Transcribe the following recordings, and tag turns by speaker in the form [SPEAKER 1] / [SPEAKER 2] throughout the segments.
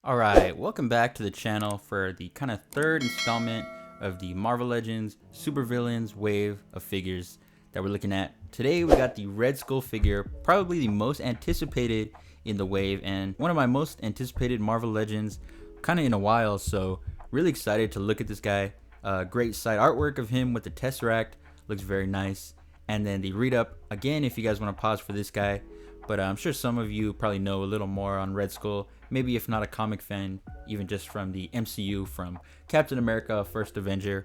[SPEAKER 1] Alright, welcome back to the channel for the kind of third installment of the Marvel Legends Supervillains wave of figures that we're looking at. Today we got the Red Skull figure, probably the most anticipated in the wave and one of my most anticipated Marvel Legends kind of in a while, so really excited to look at this guy. Great side artwork of him with the Tesseract, looks very nice. And then the read up, again, if you guys want to pause for this guy, but I'm sure some of you probably know a little more on Red Skull, maybe if not a comic fan, even just from the MCU, from Captain America, First Avenger.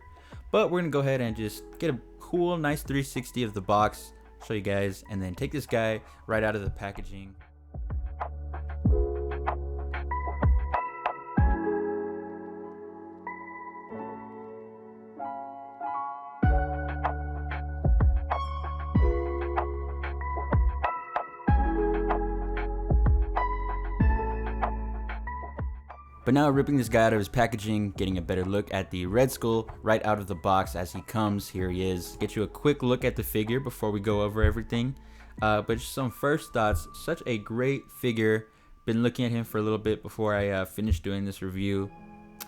[SPEAKER 1] But we're gonna go ahead and just get a cool, nice 360 of the box, show you guys, and then take this guy right out of the packaging. But now ripping this guy out of his packaging, getting a better look at the Red Skull right out of the box as he comes. Here he is. Get you a quick look at the figure before we go over everything. But just some first thoughts. Such a great figure. Been looking at him for a little bit before I finished doing this review.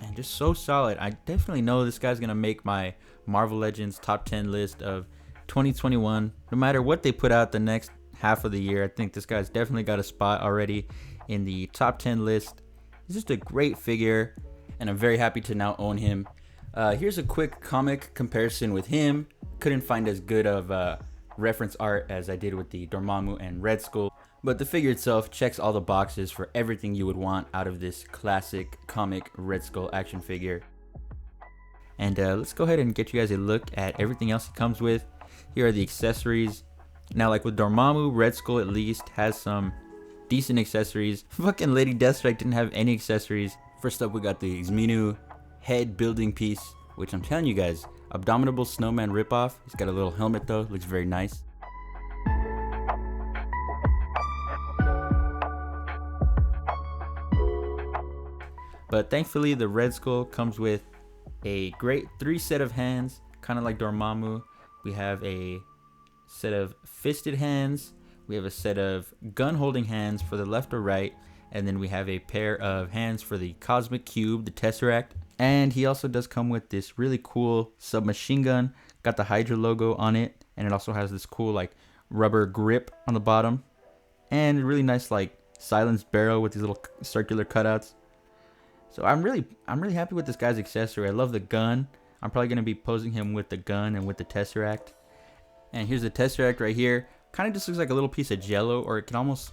[SPEAKER 1] And just so solid. I definitely know this guy's going to make my Marvel Legends top 10 list of 2021. No matter what they put out the next half of the year, I think this guy's definitely got a spot already in the top 10 list. He's just a great figure, and I'm very happy to now own him. Here's a quick comic comparison with him. Couldn't find as good of reference art as I did with the Dormammu and Red Skull, but the figure itself checks all the boxes for everything you would want out of this classic comic Red Skull action figure. And let's go ahead and get you guys a look at everything else it comes with. Here are the accessories. Now, like with Dormammu, Red Skull at least has some decent accessories. Fucking Lady Deathstrike didn't have any accessories. First up, we got the Xminu head building piece, which I'm telling you guys, abominable snowman ripoff. He's got a little helmet though, looks very nice. But thankfully, the Red Skull comes with a great 3 set of hands, kind of like Dormammu. We have a set of fisted hands. We have a set of gun holding hands for the left or right, and then we have a pair of hands for the Cosmic Cube, the Tesseract. And he also does come with this really cool submachine gun, got the Hydra logo on it, and it also has this cool like rubber grip on the bottom, and a really nice like silenced barrel with these little circular cutouts. So I'm really happy with this guy's accessory. I love the gun. I'm probably gonna be posing him with the gun and with the Tesseract. And here's the Tesseract right here. Kind of just looks like a little piece of jello, or it can almost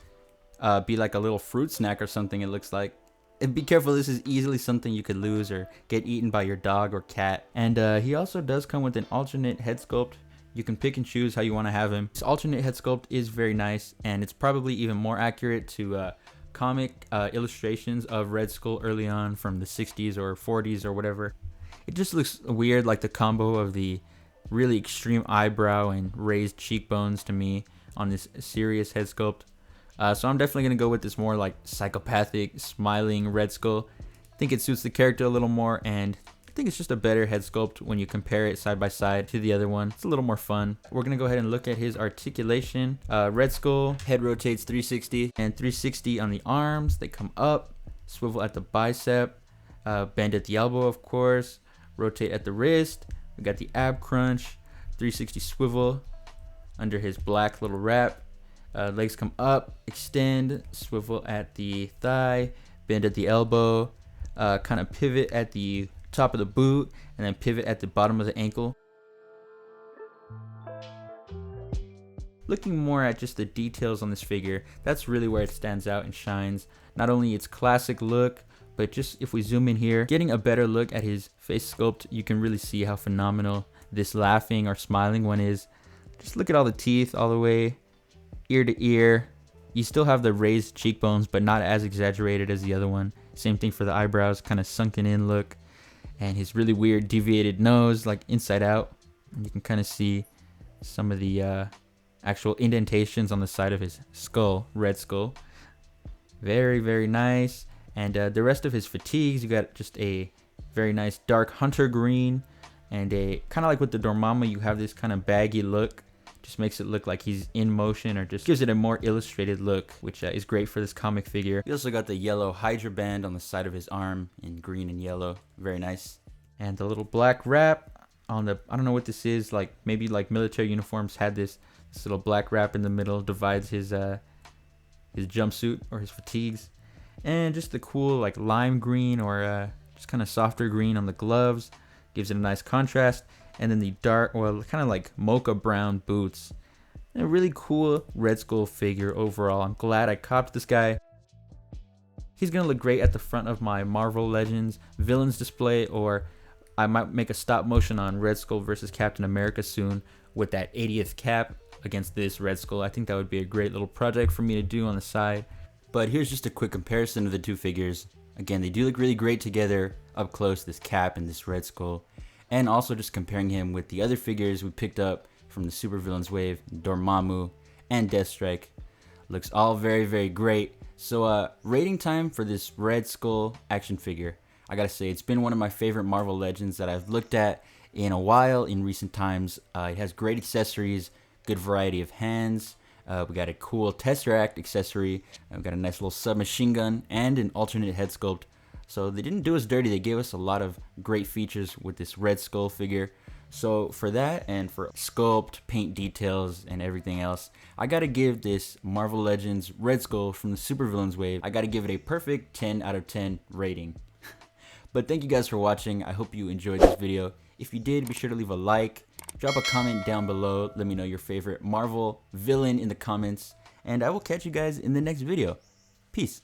[SPEAKER 1] be like a little fruit snack or something, it looks like. And be careful, this is easily something you could lose or get eaten by your dog or cat. And he also does come with an alternate head sculpt. You can pick and choose how you want to have him. This alternate head sculpt is very nice, and it's probably even more accurate to comic illustrations of Red Skull early on from the 60s or 40s or whatever. It just looks weird, like the combo of the really extreme eyebrow and raised cheekbones to me on this serious head sculpt. So I'm definitely going to go with this more like psychopathic, smiling Red Skull. I think it suits the character a little more, and I think it's just a better head sculpt when you compare it side by side to the other one. It's a little more fun. We're going to go ahead and look at his articulation. Red Skull, head rotates 360 and 360 on the arms. They come up, swivel at the bicep, bend at the elbow, of course, rotate at the wrist. We got the ab crunch, 360 swivel under his black little wrap. Legs come up, extend, swivel at the thigh, bend at the elbow, kind of pivot at the top of the boot, and then pivot at the bottom of the ankle. Looking more at just the details on this figure, that's really where it stands out and shines. Not only its classic look, but just if we zoom in here, getting a better look at his face sculpt, you can really see how phenomenal this laughing or smiling one is. Just look at all the teeth all the way ear to ear. You still have the raised cheekbones, but not as exaggerated as the other one. Same thing for the eyebrows, kind of sunken in look. And his really weird deviated nose, like inside out. And you can kind of see some of the actual indentations on the side of his skull, Red Skull. Very, very nice. And the rest of his fatigues, you got just a very nice dark hunter green, and a kind of like with the Dormammu, you have this kind of baggy look Just makes it look like he's in motion, or just gives it a more illustrated look, which is great for this comic figure. We also got the yellow Hydra band on the side of his arm in green and yellow. Very nice. And the little black wrap on the, I don't know what this is, like maybe like military uniforms had this little black wrap in the middle, divides his jumpsuit or his fatigues. And just the cool like lime green, or just kind of softer green on the gloves, gives it a nice contrast. And then the dark, well, kind of like mocha brown boots. And a really cool Red Skull figure overall. I'm glad I copped this guy. He's gonna look great at the front of my Marvel Legends villains display, or I might make a stop motion on Red Skull versus Captain America soon with that 80th cap against this Red Skull. I think that would be a great little project for me to do on the side. But here's just a quick comparison of the two figures. Again, they do look really great together up close, this cap and this Red Skull. And also just comparing him with the other figures we picked up from the Supervillains wave, Dormammu and Deathstrike. Looks all very, very great. So rating time for this Red Skull action figure. I gotta say, it's been one of my favorite Marvel Legends that I've looked at in a while in recent times. It has great accessories, good variety of hands. We got a cool Tesseract accessory. We got a nice little submachine gun and an alternate head sculpt. So they didn't do us dirty. They gave us a lot of great features with this Red Skull figure. So for that, and for sculpt, paint details, and everything else, I gotta give this Marvel Legends Red Skull from the Supervillains wave, I gotta give it a perfect 10 out of 10 rating. But thank you guys for watching. I hope you enjoyed this video. If you did, be sure to leave a like, drop a comment down below, let me know your favorite Marvel villain in the comments, and I will catch you guys in the next video. Peace.